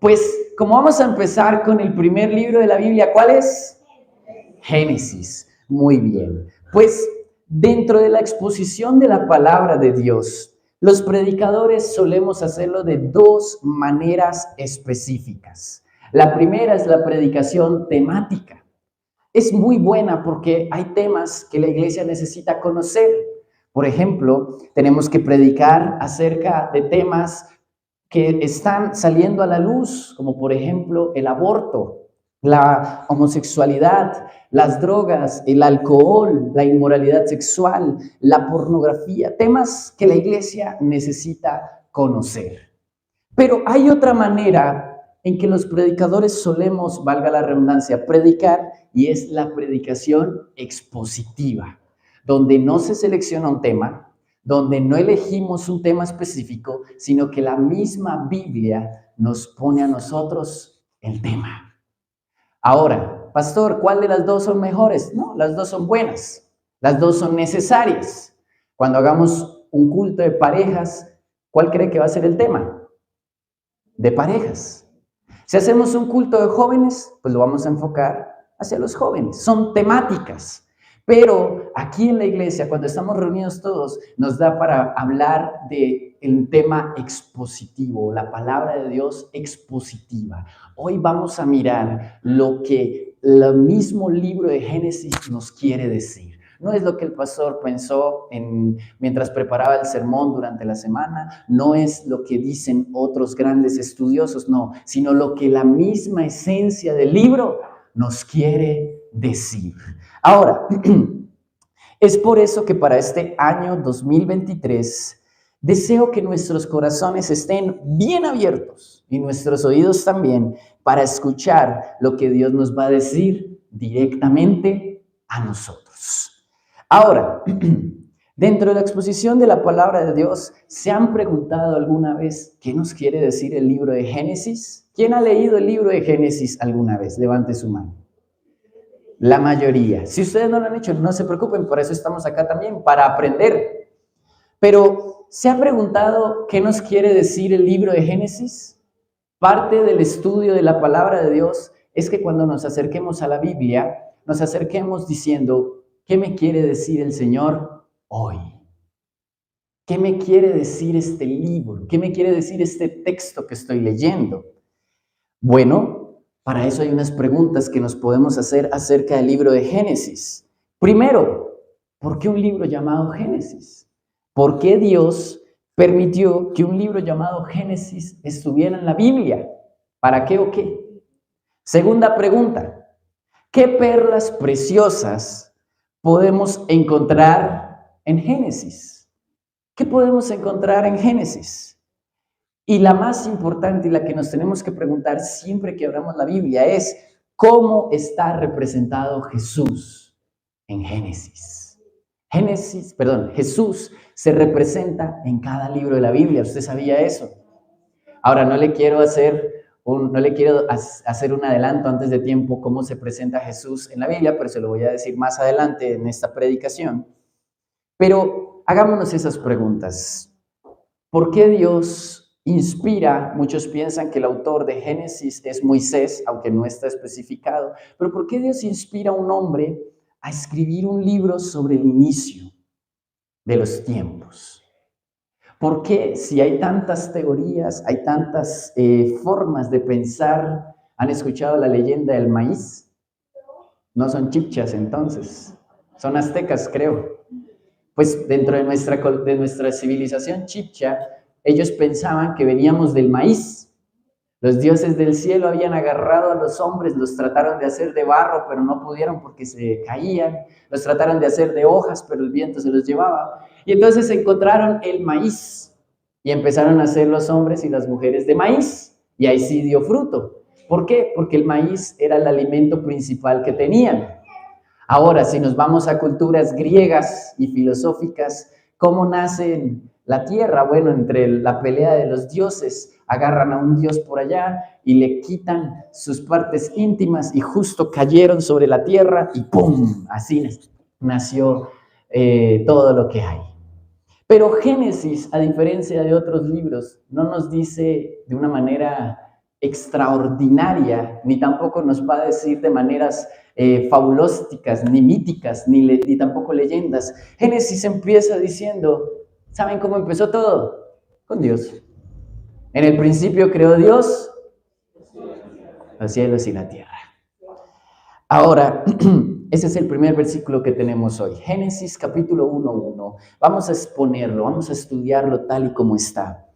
Pues como vamos a empezar con el primer libro de la Biblia, ¿cuál es? Génesis. Muy bien. Pues dentro de la exposición de la palabra de Dios, los predicadores solemos hacerlo de dos maneras específicas. La primera es la predicación temática. Es muy buena porque hay temas que la iglesia necesita conocer. Por ejemplo, tenemos que predicar acerca de temas que están saliendo a la luz, como por ejemplo el aborto, la homosexualidad, las drogas, el alcohol, la inmoralidad sexual, la pornografía, temas que la iglesia necesita conocer. Pero hay otra manera en que los predicadores solemos, valga la redundancia, predicar, y es la predicación expositiva, donde no se selecciona un tema, donde no elegimos un tema específico, sino que la misma Biblia nos pone a nosotros el tema. Ahora, pastor, ¿cuál de las dos son mejores? No, las dos son buenas, las dos son necesarias. Cuando hagamos un culto de parejas, ¿cuál cree que va a ser el tema? De parejas. Si hacemos un culto de jóvenes, pues lo vamos a enfocar hacia los jóvenes. Son temáticas. Pero aquí en la iglesia, cuando estamos reunidos todos, nos da para hablar del tema expositivo, la palabra de Dios expositiva. Hoy vamos a mirar lo que el mismo libro de Génesis nos quiere decir. No es lo que el pastor pensó mientras preparaba el sermón durante la semana, no es lo que dicen otros grandes estudiosos, no, sino lo que la misma esencia del libro nos quiere decir. Ahora, es por eso que para este año 2023 deseo que nuestros corazones estén bien abiertos y nuestros oídos también para escuchar lo que Dios nos va a decir directamente a nosotros. Ahora, dentro de la exposición de la palabra de Dios, ¿se han preguntado alguna vez qué nos quiere decir el libro de Génesis? ¿Quién ha leído el libro de Génesis alguna vez? Levante su mano. La mayoría. Si ustedes no lo han hecho, no se preocupen, por eso estamos acá también, para aprender. Pero, ¿se ha preguntado qué nos quiere decir el libro de Génesis? Parte del estudio de la palabra de Dios es que cuando nos acerquemos a la Biblia, nos acerquemos diciendo, ¿qué me quiere decir el Señor hoy? ¿Qué me quiere decir este libro? ¿Qué me quiere decir este texto que estoy leyendo? Bueno, para eso hay unas preguntas que nos podemos hacer acerca del libro de Génesis. Primero, ¿por qué un libro llamado Génesis? ¿Por qué Dios permitió que un libro llamado Génesis estuviera en la Biblia? ¿Para qué o qué? Segunda pregunta, ¿qué perlas preciosas podemos encontrar en Génesis? ¿Qué podemos encontrar en Génesis? Y la más importante y la que nos tenemos que preguntar siempre que abramos la Biblia es, ¿cómo está representado Jesús en Génesis? Jesús se representa en cada libro de la Biblia. ¿Usted sabía eso? Ahora, no le quiero hacer un adelanto antes de tiempo cómo se presenta Jesús en la Biblia, pero se lo voy a decir más adelante en esta predicación. Pero hagámonos esas preguntas. ¿Por qué Dios inspira? Muchos piensan que el autor de Génesis es Moisés, aunque no está especificado. Pero ¿por qué Dios inspira a un hombre a escribir un libro sobre el inicio de los tiempos? ¿Por qué, si hay tantas teorías, hay tantas formas de pensar? ¿Han escuchado la leyenda del maíz? No son chipchas entonces, son aztecas, creo. Pues dentro de nuestra civilización chipcha, ellos pensaban que veníamos del maíz. Los dioses del cielo habían agarrado a los hombres, los trataron de hacer de barro, pero no pudieron porque se caían. Los trataron de hacer de hojas, pero el viento se los llevaba. Y entonces encontraron el maíz y empezaron a hacer los hombres y las mujeres de maíz. Y ahí sí dio fruto. ¿Por qué? Porque el maíz era el alimento principal que tenían. Ahora, si nos vamos a culturas griegas y filosóficas, ¿cómo nace la tierra? Bueno, entre la pelea de los dioses, agarran a un dios por allá y le quitan sus partes íntimas y justo cayeron sobre la tierra y ¡pum! Así nació todo lo que hay. Pero Génesis, a diferencia de otros libros, no nos dice de una manera extraordinaria, ni tampoco nos va a decir de maneras fabulósticas, ni míticas, ni tampoco leyendas. Génesis empieza diciendo, ¿saben cómo empezó todo? Con Dios. En el principio creó Dios los cielos y la tierra. Ahora, ese es el primer versículo que tenemos hoy. Génesis capítulo 1:1. Vamos a exponerlo, vamos a estudiarlo tal y como está.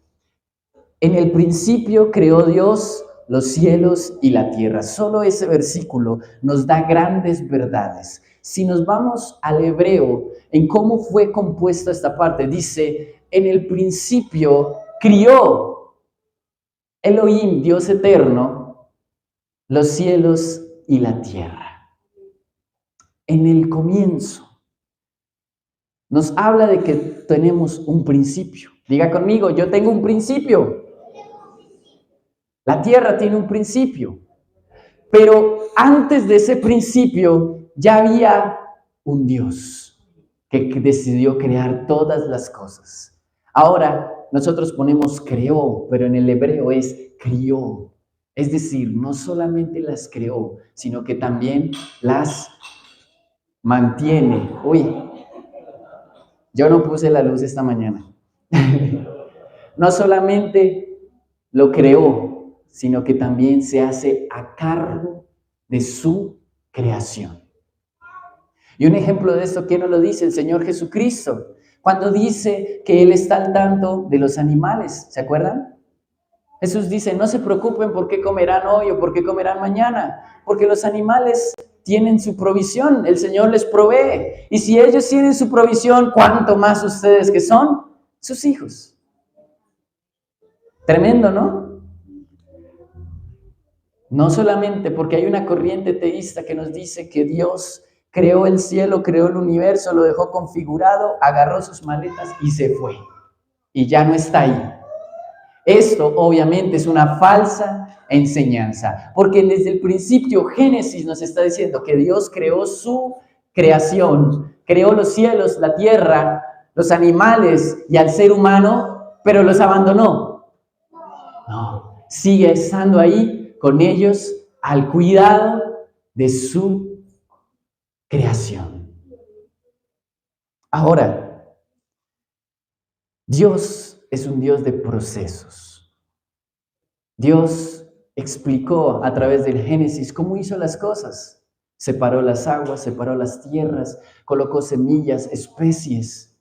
En el principio creó Dios los cielos y la tierra. Solo ese versículo nos da grandes verdades. Si nos vamos al hebreo, en cómo fue compuesta esta parte, dice, en el principio crió Elohim, Dios eterno, los cielos y la tierra. En el comienzo, nos habla de que tenemos un principio. Diga conmigo, yo tengo un principio. La tierra tiene un principio, pero antes de ese principio ya había un Dios que decidió crear todas las cosas. Ahora nosotros ponemos creó, pero en el hebreo es crió. Es decir, no solamente las creó, sino que también las mantiene. Uy, yo no puse la luz esta mañana. No solamente lo creó, sino que también se hace a cargo de su creación. Y un ejemplo de esto, ¿quién nos lo dice? El Señor Jesucristo, cuando dice que Él está al tanto de los animales, ¿se acuerdan? Jesús dice, no se preocupen por qué comerán hoy o por qué comerán mañana, porque los animales tienen su provisión, el Señor les provee. Y si ellos tienen su provisión, ¿cuánto más ustedes que son sus hijos? Tremendo, ¿no? No solamente porque hay una corriente teísta que nos dice que Dios creó el cielo, creó el universo, lo dejó configurado, agarró sus maletas y se fue. Y ya no está ahí. Esto obviamente es una falsa enseñanza, porque desde el principio Génesis nos está diciendo que Dios creó su creación, creó los cielos, la tierra, los animales y al ser humano, pero los abandonó. No, sigue estando ahí con ellos al cuidado de su creación. Ahora, Dios es un Dios de procesos. Dios explicó a través del Génesis cómo hizo las cosas. Separó las aguas, separó las tierras, colocó semillas, especies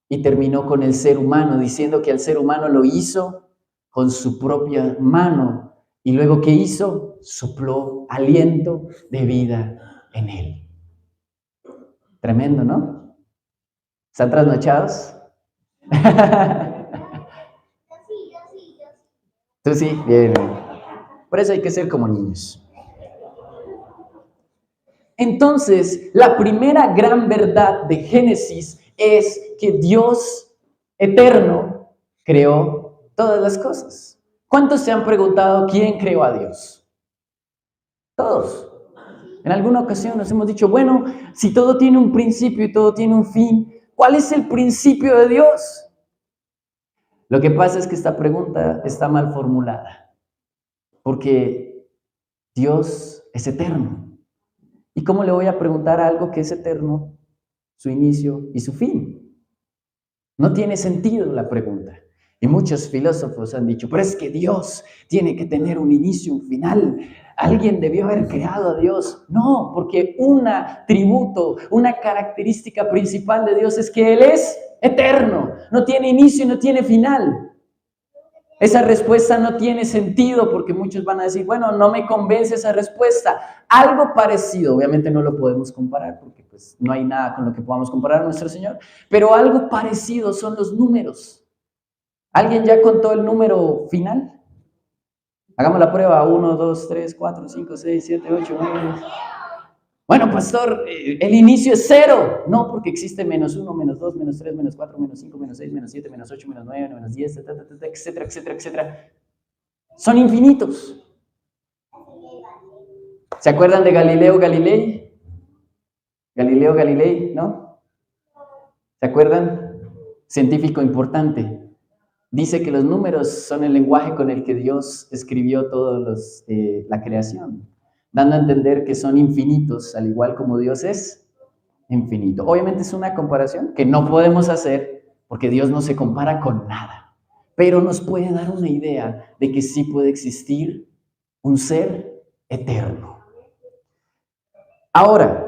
y terminó con el ser humano, diciendo que al ser humano lo hizo con su propia mano. Y luego, ¿qué hizo? Sopló aliento de vida en él. Tremendo, ¿no? ¿Están trasnochados? Tú sí, bien. Por eso hay que ser como niños. Entonces, la primera gran verdad de Génesis es que Dios eterno creó todas las cosas. ¿Cuántos se han preguntado quién creó a Dios? Todos. En alguna ocasión nos hemos dicho, bueno, si todo tiene un principio y todo tiene un fin, ¿cuál es el principio de Dios? Lo que pasa es que esta pregunta está mal formulada, porque Dios es eterno. ¿Y cómo le voy a preguntar a algo que es eterno, su inicio y su fin? No tiene sentido la pregunta. Y muchos filósofos han dicho, pero es que Dios tiene que tener un inicio, un final. Alguien debió haber creado a Dios. No, porque un atributo, una característica principal de Dios es que Él es eterno. No tiene inicio y no tiene final. Esa respuesta no tiene sentido porque muchos van a decir, bueno, no me convence esa respuesta. Algo parecido, obviamente no lo podemos comparar porque pues, no hay nada con lo que podamos comparar a nuestro Señor, pero algo parecido son los números. ¿Alguien ya contó el número final? Hagamos la prueba. 1, 2, 3, 4, 5, 6, 7, 8, 9, 10. Bueno, pastor, el inicio es 0. No, porque existe -1, -2, -3, -4, -5, -6, -7, -8, -9, -10, etcétera, etcétera, etcétera. Son infinitos. ¿Se acuerdan de Galileo Galilei? Galileo Galilei, ¿no? ¿Se acuerdan? Científico importante. Dice que los números son el lenguaje con el que Dios escribió toda la creación, dando a entender que son infinitos, al igual como Dios es infinito. Obviamente es una comparación que no podemos hacer porque Dios no se compara con nada, pero nos puede dar una idea de que sí puede existir un ser eterno. Ahora,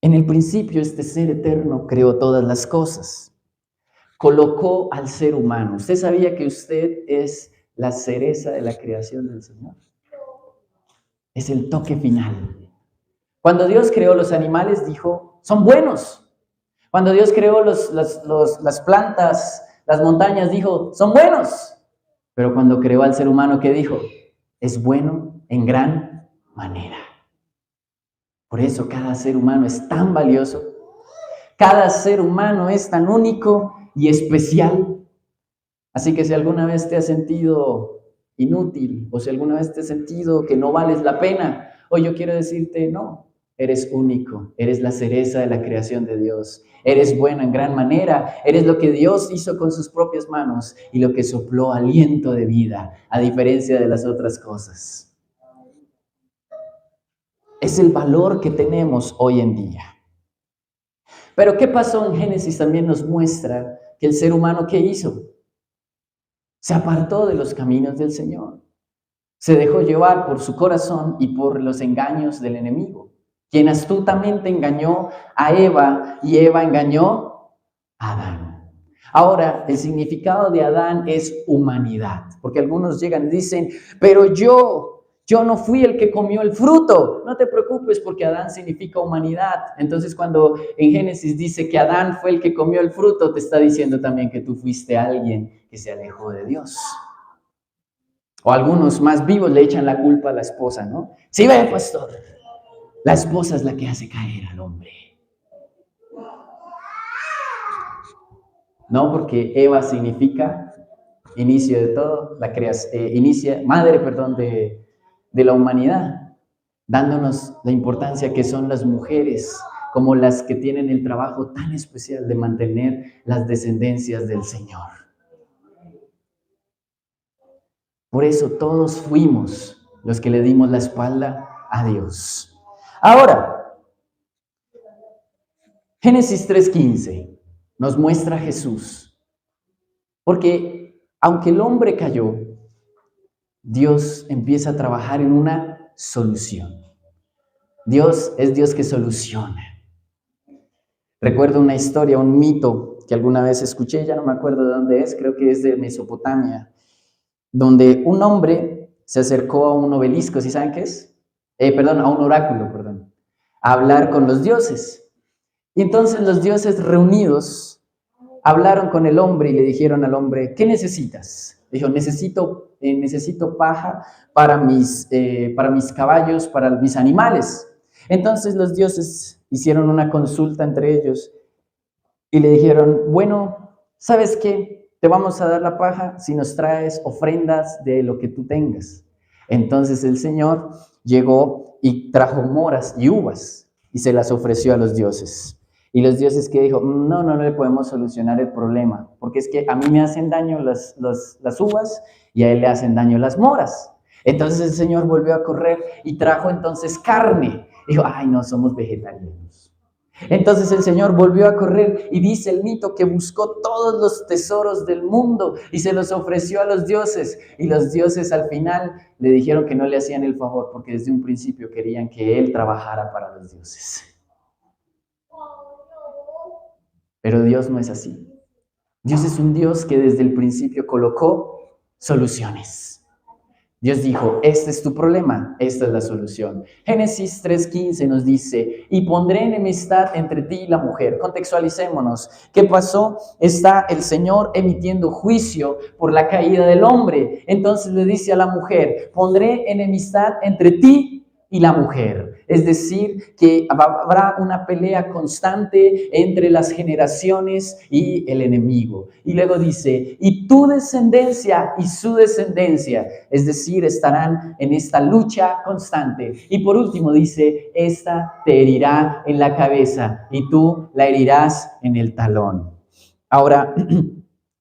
en el principio este ser eterno creó todas las cosas, colocó al ser humano. ¿Usted sabía que usted es la cereza de la creación del Señor? Es el toque final. Cuando Dios creó los animales, dijo, son buenos. Cuando Dios creó las plantas, las montañas, dijo, son buenos. Pero cuando creó al ser humano, ¿qué dijo? Es bueno en gran manera. Por eso cada ser humano es tan valioso. Cada ser humano es tan único y especial. Así que si alguna vez te has sentido inútil o si alguna vez te has sentido que no vales la pena, hoy yo quiero decirte, no, eres único, eres la cereza de la creación de Dios, eres bueno en gran manera, eres lo que Dios hizo con sus propias manos y lo que sopló aliento de vida, a diferencia de las otras cosas. Es el valor que tenemos hoy en día. Pero ¿qué pasó en Génesis? También nos muestra que el ser humano, ¿qué hizo? Se apartó de los caminos del Señor. Se dejó llevar por su corazón y por los engaños del enemigo, quien astutamente engañó a Eva y Eva engañó a Adán. Ahora, el significado de Adán es humanidad, porque algunos llegan y dicen, pero yo no fui el que comió el fruto. No te preocupes porque Adán significa humanidad. Entonces cuando en Génesis dice que Adán fue el que comió el fruto, te está diciendo también que tú fuiste alguien que se alejó de Dios. O algunos más vivos le echan la culpa a la esposa, ¿no? Sí, ve, pastor, la esposa es la que hace caer al hombre. No, porque Eva significa inicio de todo, madre, de la humanidad, dándonos la importancia que son las mujeres, como las que tienen el trabajo tan especial de mantener las descendencias del Señor. Por eso todos fuimos los que le dimos la espalda a Dios. Ahora, Génesis 3:15 nos muestra a Jesús, porque aunque el hombre cayó, Dios empieza a trabajar en una solución. Dios es Dios que soluciona. Recuerdo una historia, un mito que alguna vez escuché, ya no me acuerdo de dónde es, creo que es de Mesopotamia, donde un hombre se acercó a un obelisco, ¿sí saben qué es? A un oráculo, a hablar con los dioses. Y entonces los dioses reunidos hablaron con el hombre y le dijeron al hombre, ¿qué necesitas? Dijo, necesito paja para mis caballos, para mis animales. Entonces los dioses hicieron una consulta entre ellos y le dijeron, bueno, ¿sabes qué? Te vamos a dar la paja si nos traes ofrendas de lo que tú tengas. Entonces el Señor llegó y trajo moras y uvas y se las ofreció a los dioses. Y los dioses que dijo, no le podemos solucionar el problema, porque es que a mí me hacen daño las uvas y a él le hacen daño las moras. Entonces el Señor volvió a correr y trajo entonces carne. Dijo, ay, no, somos vegetarianos. Entonces el Señor volvió a correr y dice el mito que buscó todos los tesoros del mundo y se los ofreció a los dioses. Y los dioses al final le dijeron que no le hacían el favor porque desde un principio querían que él trabajara para los dioses. Pero Dios no es así. Dios es un Dios que desde el principio colocó soluciones. Dios dijo, este es tu problema, esta es la solución. Génesis 3:15 nos dice, y pondré enemistad entre ti y la mujer. Contextualicémonos. ¿Qué pasó? Está el Señor emitiendo juicio por la caída del hombre. Entonces le dice a la mujer, pondré enemistad entre ti y la mujer. Es decir, que habrá una pelea constante entre las generaciones y el enemigo. Y luego dice, y tu descendencia y su descendencia, es decir, estarán en esta lucha constante. Y por último dice, esta te herirá en la cabeza y tú la herirás en el talón. Ahora,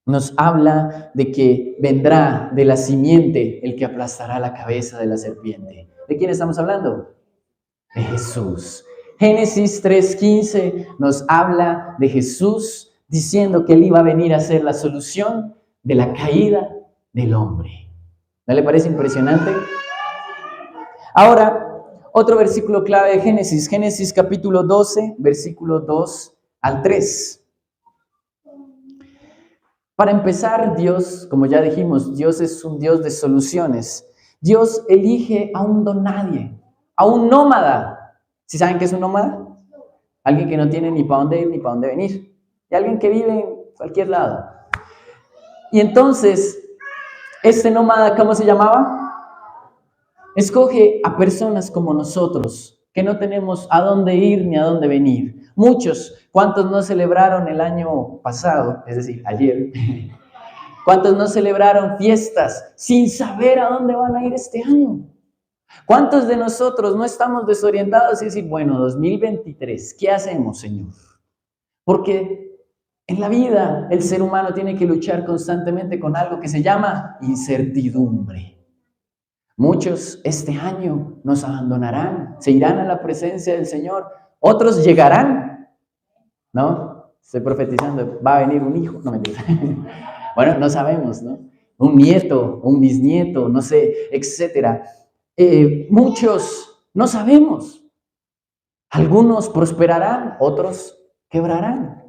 nos habla de que vendrá de la simiente el que aplastará la cabeza de la serpiente. ¿De quién estamos hablando? De Jesús. Génesis 3:15 nos habla de Jesús diciendo que Él iba a venir a ser la solución de la caída del hombre. ¿No le parece impresionante? Ahora, otro versículo clave de Génesis, Génesis capítulo 12, versículo 2 al 3. Para empezar, Dios, como ya dijimos, Dios es un Dios de soluciones. Dios elige a un don nadie, a un nómada. ¿Sí saben qué es un nómada? Alguien que no tiene ni para dónde ir ni para dónde venir. Y alguien que vive en cualquier lado. Y entonces, este nómada, ¿cómo se llamaba? Escoge a personas como nosotros, que no tenemos a dónde ir ni a dónde venir. Muchos, ¿cuántos no celebraron el año pasado? Es decir, ayer. ¿Cuántos no celebraron fiestas sin saber a dónde van a ir este año? ¿Cuántos de nosotros no estamos desorientados y decir, bueno, 2023, ¿qué hacemos, Señor? Porque en la vida el ser humano tiene que luchar constantemente con algo que se llama incertidumbre. Muchos este año nos abandonarán, se irán a la presencia del Señor. Otros llegarán, ¿no? Estoy profetizando, va a venir un hijo, no mentira. Bueno, no sabemos, ¿no? Un nieto, un bisnieto, no sé, etcétera. Muchos no sabemos. Algunos prosperarán, otros quebrarán.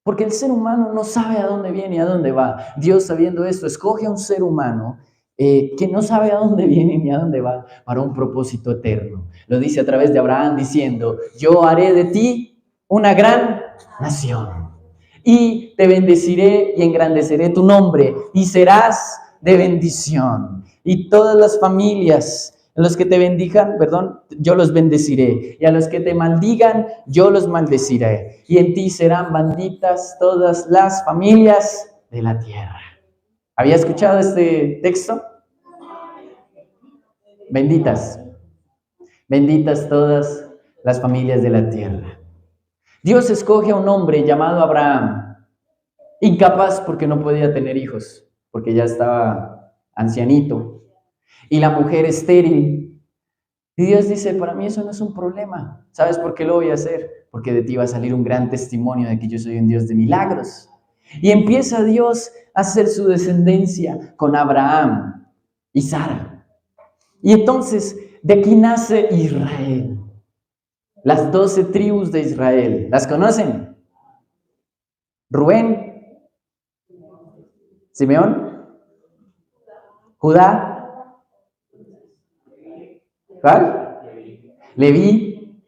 Porque el ser humano no sabe a dónde viene y a dónde va. Dios, sabiendo esto, escoge a un ser humano que no sabe a dónde viene ni a dónde va para un propósito eterno. Lo dice a través de Abraham diciendo, yo haré de ti una gran nación y te bendeciré y engrandeceré tu nombre y serás de bendición. Y todas las familias, a los que te bendigan, yo los bendeciré. Y a los que te maldigan, yo los maldeciré. Y en ti serán benditas todas las familias de la tierra. ¿Había escuchado este texto? Benditas. Benditas todas las familias de la tierra. Dios escoge a un hombre llamado Abraham, incapaz porque no podía tener hijos, porque ya estaba ancianito. Y la mujer estéril. Y Dios dice, para mí eso no es un problema. ¿Sabes por qué lo voy a hacer? Porque de ti va a salir un gran testimonio de que yo soy un Dios de milagros. Y empieza Dios a hacer su descendencia con Abraham y Sara. Y entonces, de aquí nace Israel. Las 12 tribus de Israel. ¿Las conocen? Rubén, Simeón, Judá, ¿cuál? Leví,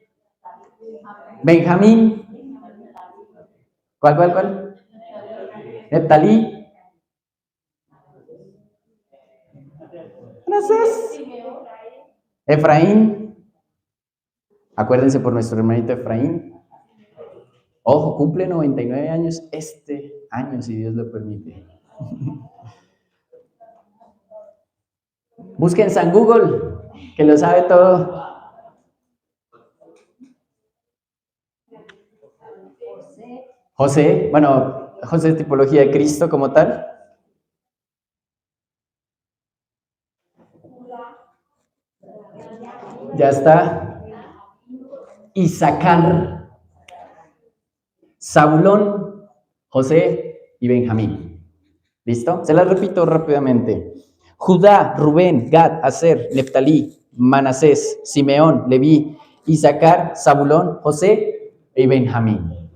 Benjamín, ¿cuál? Neftalí, Manasés, Efraín. Acuérdense por nuestro hermanito Efraín. Ojo, cumple 99 años este año, si Dios lo permite. Busquen San Google, que lo sabe todo. José, bueno, José es tipología de Cristo como tal. Ya está. Isaacar, Zabulón, José y Benjamín. ¿Listo? Se las repito rápidamente. Judá, Rubén, Gad, Aser, Neftalí, Manasés, Simeón, Leví, Isaacar, Zabulón, José y Benjamín.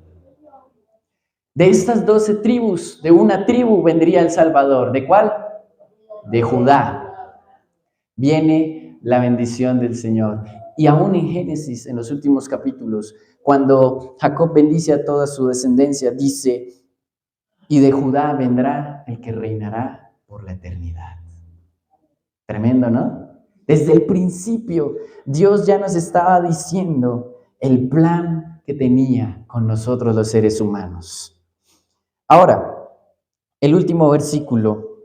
De estas 12 tribus, de una tribu vendría el Salvador. ¿De cuál? De Judá. Viene la bendición del Señor. Y aún en Génesis, en los últimos capítulos, cuando Jacob bendice a toda su descendencia, dice, y de Judá vendrá el que reinará por la eternidad. Tremendo, ¿no? Desde el principio, Dios ya nos estaba diciendo el plan que tenía con nosotros los seres humanos. Ahora, el último versículo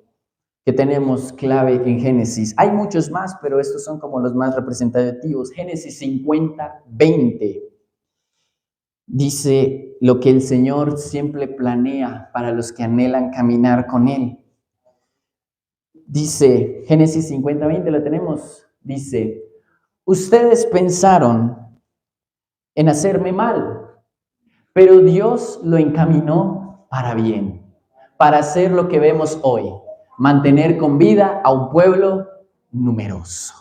que tenemos clave en Génesis. Hay muchos más, pero estos son como los más representativos. Génesis 50:20. dice lo que el Señor siempre planea para los que anhelan caminar con Él. Dice, Génesis 50:20, ¿la tenemos? Dice, ustedes pensaron en hacerme mal, pero Dios lo encaminó para bien, para hacer lo que vemos hoy, mantener con vida a un pueblo numeroso.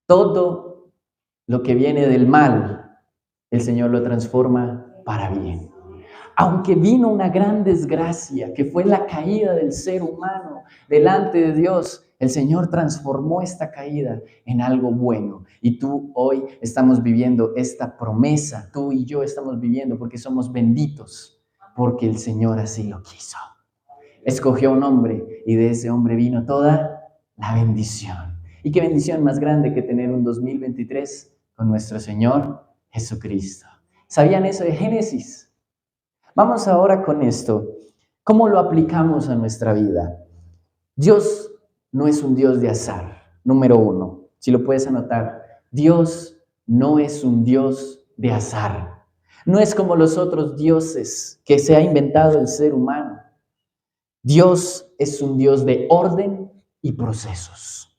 Todo lo que viene del mal, el Señor lo transforma para bien. Aunque vino una gran desgracia, que fue la caída del ser humano delante de Dios, el Señor transformó esta caída en algo bueno. Y tú hoy estamos viviendo esta promesa, tú y yo estamos viviendo porque somos benditos, porque el Señor así lo quiso. Escogió un hombre y de ese hombre vino toda la bendición. ¿Y qué bendición más grande que tener un 2023 con nuestro Señor Jesucristo? ¿Sabían eso de Génesis? Vamos ahora con esto. ¿Cómo lo aplicamos a nuestra vida? Dios no es un Dios de azar, número uno. Si lo puedes anotar, Dios no es un Dios de azar. No es como los otros dioses que se ha inventado el ser humano. Dios es un Dios de orden y procesos.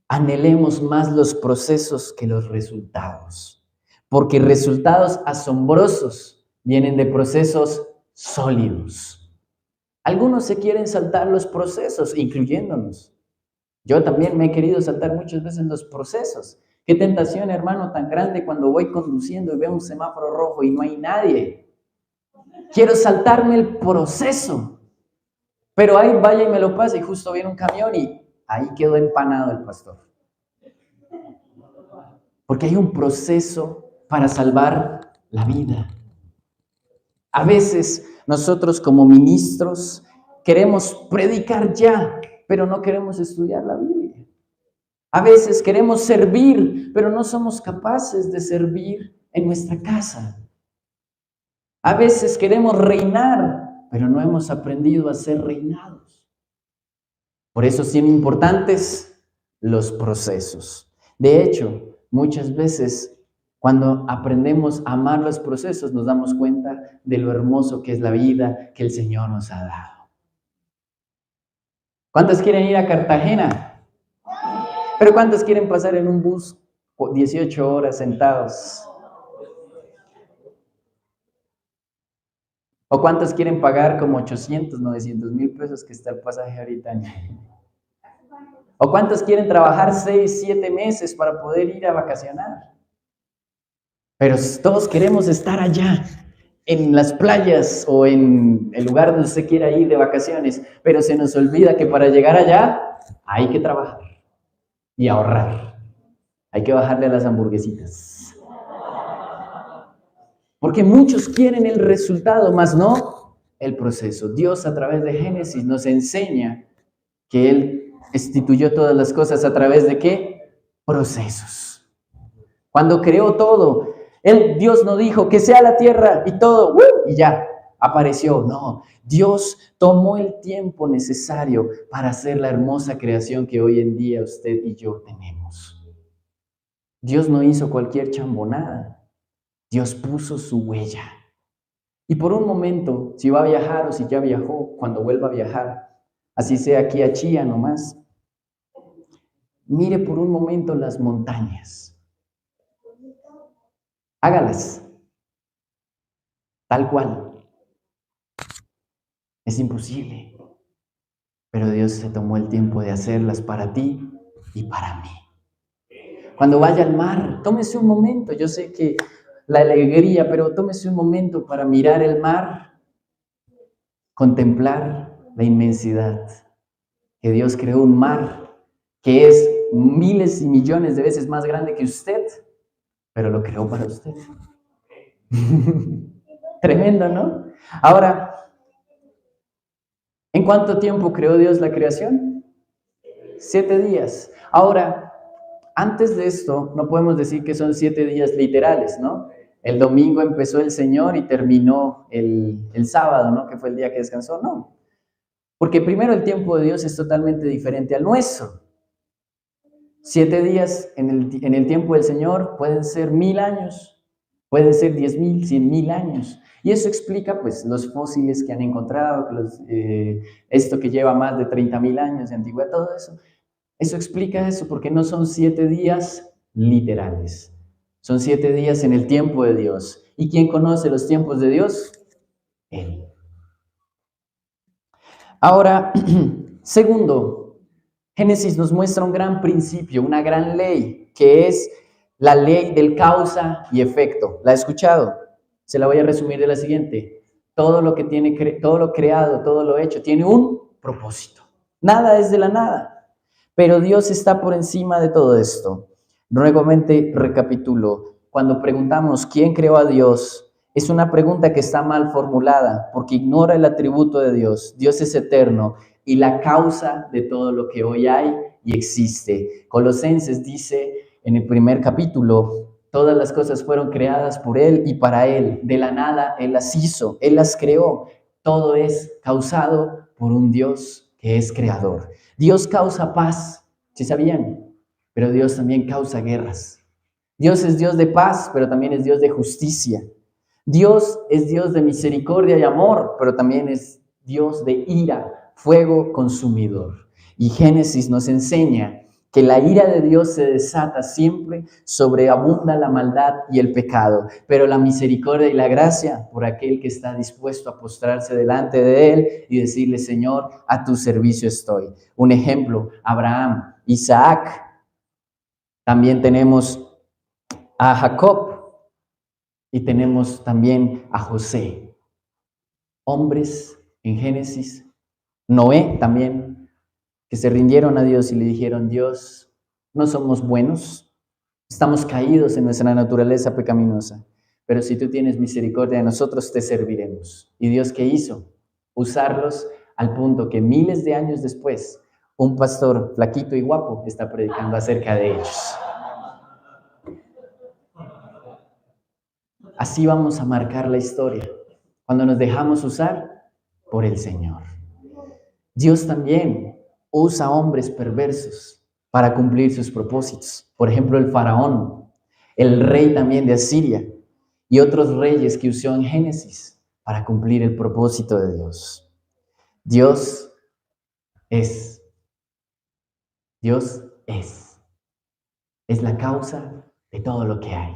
Anhelemos más los procesos que los resultados, porque resultados asombrosos vienen de procesos sólidos. Algunos se quieren saltar los procesos, incluyéndonos. Yo también me he querido saltar muchas veces los procesos. Qué tentación, hermano, tan grande cuando voy conduciendo y veo un semáforo rojo y no hay nadie. Quiero saltarme el proceso, pero ahí vaya y me lo pasa y justo viene un camión y ahí quedó empanado el pastor. Porque hay un proceso para salvar la vida. A veces nosotros como ministros queremos predicar ya, pero no queremos estudiar la Biblia. A veces queremos servir, pero no somos capaces de servir en nuestra casa. A veces queremos reinar, pero no hemos aprendido a ser reinados. Por eso son importantes los procesos. De hecho, muchas veces cuando aprendemos a amar los procesos nos damos cuenta de lo hermoso que es la vida que el Señor nos ha dado. ¿Cuántos quieren ir a Cartagena? ¿Pero cuántos quieren pasar en un bus 18 horas sentados? ¿O cuántos quieren pagar como 800, 900 mil pesos que está el pasaje ahorita? ¿O cuántos quieren trabajar 6, 7 meses para poder ir a vacacionar? Pero todos queremos estar allá, en las playas o en el lugar donde usted quiera ir de vacaciones, pero se nos olvida que para llegar allá hay que trabajar y ahorrar. Hay que bajarle a las hamburguesitas. Porque muchos quieren el resultado, mas no el proceso. Dios a través de Génesis nos enseña que Él instituyó todas las cosas a través de ¿qué? Procesos. Cuando creó todo, Dios no dijo que sea la tierra y todo, y ya, apareció. No, Dios tomó el tiempo necesario para hacer la hermosa creación que hoy en día usted y yo tenemos. Dios no hizo cualquier chambonada. Dios puso su huella. Y por un momento, si va a viajar o si ya viajó, cuando vuelva a viajar, así sea aquí a Chía nomás, mire por un momento las montañas. Hágalas. Tal cual. Es imposible. Pero Dios se tomó el tiempo de hacerlas para ti y para mí. Cuando vaya al mar, tómese un momento. Yo sé que la alegría, pero tómese un momento para mirar el mar, contemplar la inmensidad. Que Dios creó un mar que es miles y millones de veces más grande que usted, pero lo creó para usted. Tremendo, ¿no? Ahora, ¿en cuánto tiempo creó Dios la creación? 7 días. Ahora, antes de esto, no podemos decir que son 7 días literales, ¿no? El domingo empezó el Señor y terminó el sábado, ¿no? Que fue el día que descansó, no. Porque primero el tiempo de Dios es totalmente diferente al nuestro. 7 días en el tiempo del Señor pueden ser 1000 años. Puede ser 10.000, 100.000 años. Y eso explica pues los fósiles que han encontrado, esto que lleva más de 30.000 años de antigüedad, todo eso. Eso explica eso, porque no son 7 días literales. Son 7 días en el tiempo de Dios. ¿Y quién conoce los tiempos de Dios? Él. Ahora, segundo, Génesis nos muestra un gran principio, una gran ley, que es la ley del causa y efecto. ¿La ha escuchado? Se la voy a resumir de la siguiente. Todo lo que tiene, todo lo creado, todo lo hecho, tiene un propósito. Nada es de la nada. Pero Dios está por encima de todo esto. Nuevamente recapitulo. Cuando preguntamos quién creó a Dios, es una pregunta que está mal formulada porque ignora el atributo de Dios. Dios es eterno y la causa de todo lo que hoy hay y existe. Colosenses dice en el primer capítulo, todas las cosas fueron creadas por Él y para Él. De la nada Él las hizo, Él las creó. Todo es causado por un Dios que es creador. Dios causa paz, ¿sí sabían? Pero Dios también causa guerras. Dios es Dios de paz, pero también es Dios de justicia. Dios es Dios de misericordia y amor, pero también es Dios de ira, fuego consumidor. Y Génesis nos enseña que la ira de Dios se desata siempre, sobreabunda la maldad y el pecado, pero la misericordia y la gracia por aquel que está dispuesto a postrarse delante de Él y decirle, Señor, a tu servicio estoy. Un ejemplo, Abraham, Isaac. También tenemos a Jacob y tenemos también a José. Hombres en Génesis, Noé también, que se rindieron a Dios y le dijeron, Dios, no somos buenos, estamos caídos en nuestra naturaleza pecaminosa, pero si tú tienes misericordia de nosotros, te serviremos. ¿Y Dios qué hizo? Usarlos al punto que miles de años después, un pastor flaquito y guapo está predicando acerca de ellos. Así vamos a marcar la historia, cuando nos dejamos usar por el Señor. Dios también usa hombres perversos para cumplir sus propósitos. Por ejemplo, el faraón, el rey también de Asiria y otros reyes que usó en Génesis para cumplir el propósito de Dios. Dios es. Dios es. Es la causa de todo lo que hay.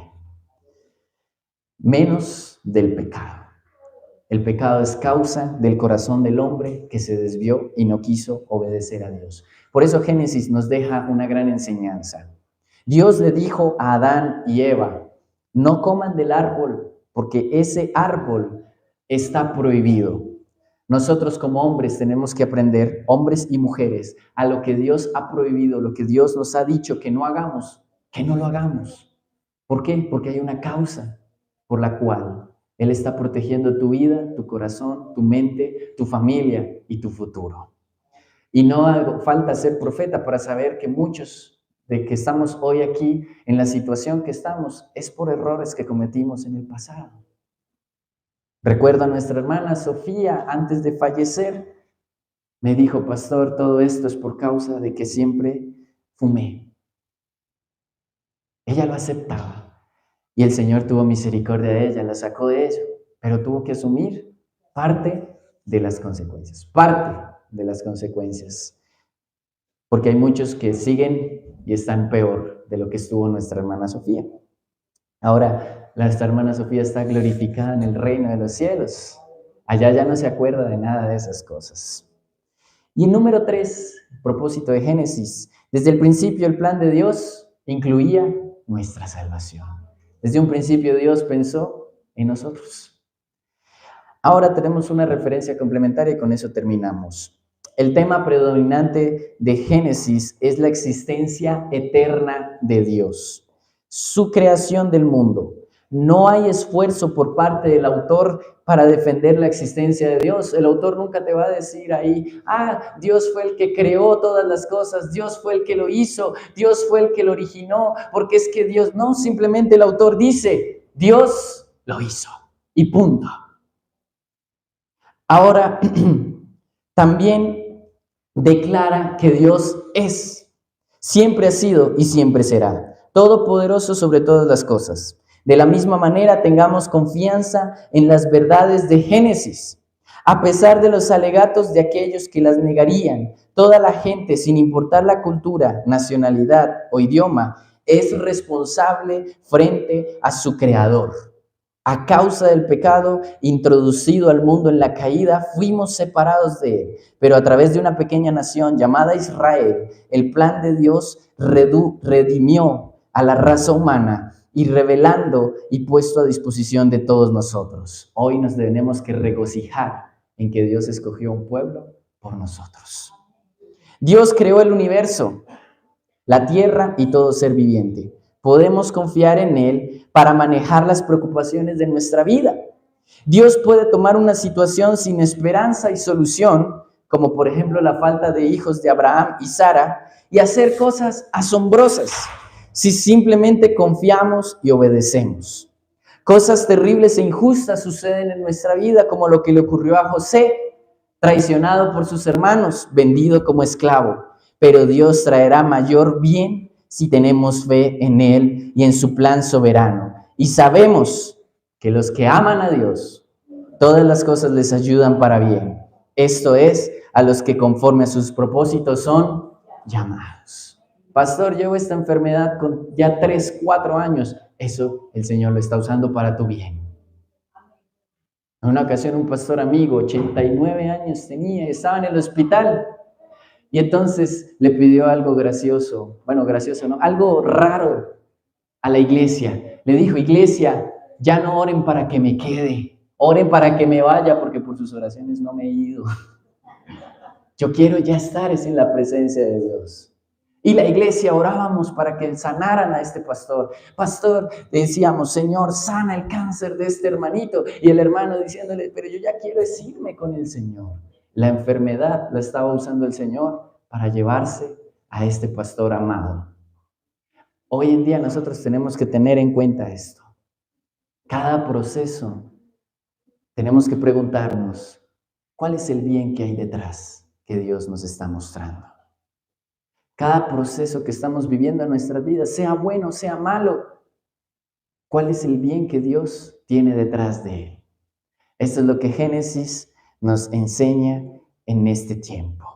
Menos del pecado. El pecado es causa del corazón del hombre que se desvió y no quiso obedecer a Dios. Por eso Génesis nos deja una gran enseñanza. Dios le dijo a Adán y Eva, no coman del árbol, porque ese árbol está prohibido. Nosotros como hombres tenemos que aprender, hombres y mujeres, a lo que Dios ha prohibido, lo que Dios nos ha dicho que no hagamos, que no lo hagamos. ¿Por qué? Porque hay una causa por la cual Él está protegiendo tu vida, tu corazón, tu mente, tu familia y tu futuro. Y no hace falta ser profeta para saber que muchos de que estamos hoy aquí en la situación que estamos es por errores que cometimos en el pasado. Recuerdo a nuestra hermana Sofía, antes de fallecer, me dijo, pastor, todo esto es por causa de que siempre fumé. Ella lo aceptaba. Y el Señor tuvo misericordia de ella, la sacó de ello, pero tuvo que asumir parte de las consecuencias, porque hay muchos que siguen y están peor de lo que estuvo nuestra hermana Sofía. Ahora, nuestra hermana Sofía está glorificada en el reino de los cielos. Allá ya no se acuerda de nada de esas cosas. Y el número 3, propósito de Génesis, desde el principio el plan de Dios incluía nuestra salvación. Desde un principio Dios pensó en nosotros. Ahora tenemos una referencia complementaria y con eso terminamos. El tema predominante de Génesis es la existencia eterna de Dios, su creación del mundo. No hay esfuerzo por parte del autor para defender la existencia de Dios. El autor nunca te va a decir ahí, Dios fue el que creó todas las cosas, Dios fue el que lo hizo, Dios fue el que lo originó, porque es que Dios, no, simplemente el autor dice, Dios lo hizo y punto. Ahora, también declara que Dios es, siempre ha sido y siempre será, todopoderoso sobre todas las cosas. De la misma manera, tengamos confianza en las verdades de Génesis. A pesar de los alegatos de aquellos que las negarían, toda la gente, sin importar la cultura, nacionalidad o idioma, es responsable frente a su Creador. A causa del pecado introducido al mundo en la caída, fuimos separados de él. Pero a través de una pequeña nación llamada Israel, el plan de Dios redimió a la raza humana y revelando y puesto a disposición de todos nosotros. Hoy nos tenemos que regocijar en que Dios escogió un pueblo por nosotros. Dios creó el universo, la tierra y todo ser viviente. Podemos confiar en Él para manejar las preocupaciones de nuestra vida. Dios puede tomar una situación sin esperanza y solución, como por ejemplo la falta de hijos de Abraham y Sara, y hacer cosas asombrosas si simplemente confiamos y obedecemos. Cosas terribles e injustas suceden en nuestra vida, como lo que le ocurrió a José, traicionado por sus hermanos, vendido como esclavo. Pero Dios traerá mayor bien si tenemos fe en Él y en su plan soberano. Y sabemos que los que aman a Dios, todas las cosas les ayudan para bien. Esto es, a los que conforme a sus propósitos son llamados. Pastor, llevo esta enfermedad con ya 3, 4 años. Eso el Señor lo está usando para tu bien. En una ocasión un pastor amigo, 89 años tenía, estaba en el hospital. Y entonces le pidió algo gracioso, bueno, gracioso no, algo raro a la iglesia. Le dijo, iglesia, ya no oren para que me quede, oren para que me vaya, porque por sus oraciones no me he ido. Yo quiero ya estar en la presencia de Dios. Y la iglesia orábamos para que sanaran a este pastor. Pastor, decíamos, Señor, sana el cáncer de este hermanito. Y el hermano diciéndole, pero yo ya quiero irme con el Señor. La enfermedad la estaba usando el Señor para llevarse a este pastor amado. Hoy en día nosotros tenemos que tener en cuenta esto. Cada proceso tenemos que preguntarnos, ¿cuál es el bien que hay detrás que Dios nos está mostrando? Cada proceso que estamos viviendo en nuestras vidas, sea bueno, sea malo, ¿cuál es el bien que Dios tiene detrás de él? Esto es lo que Génesis nos enseña en este tiempo.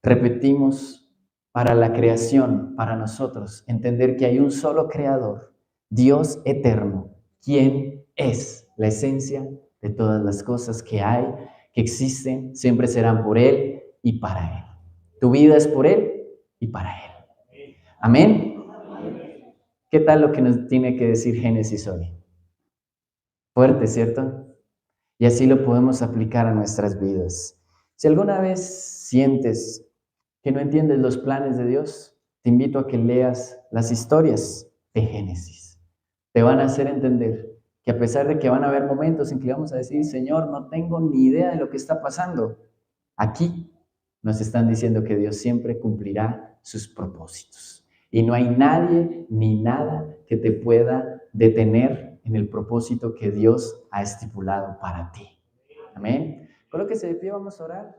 Repetimos, para la creación, para nosotros, entender que hay un solo creador, Dios eterno, quien es la esencia de todas las cosas que hay, que existen, siempre serán por Él y para Él. Tu vida es por Él y para Él. Amén. ¿Qué tal lo que nos tiene que decir Génesis hoy? Fuerte, ¿cierto? Y así lo podemos aplicar a nuestras vidas. Si alguna vez sientes que no entiendes los planes de Dios, te invito a que leas las historias de Génesis. Te van a hacer entender que a pesar de que van a haber momentos en que vamos a decir, Señor, no tengo ni idea de lo que está pasando, aquí nos están diciendo que Dios siempre cumplirá sus propósitos. Y no hay nadie ni nada que te pueda detener en el propósito que Dios ha estipulado para ti. Amén. Colóquese de pie, vamos a orar.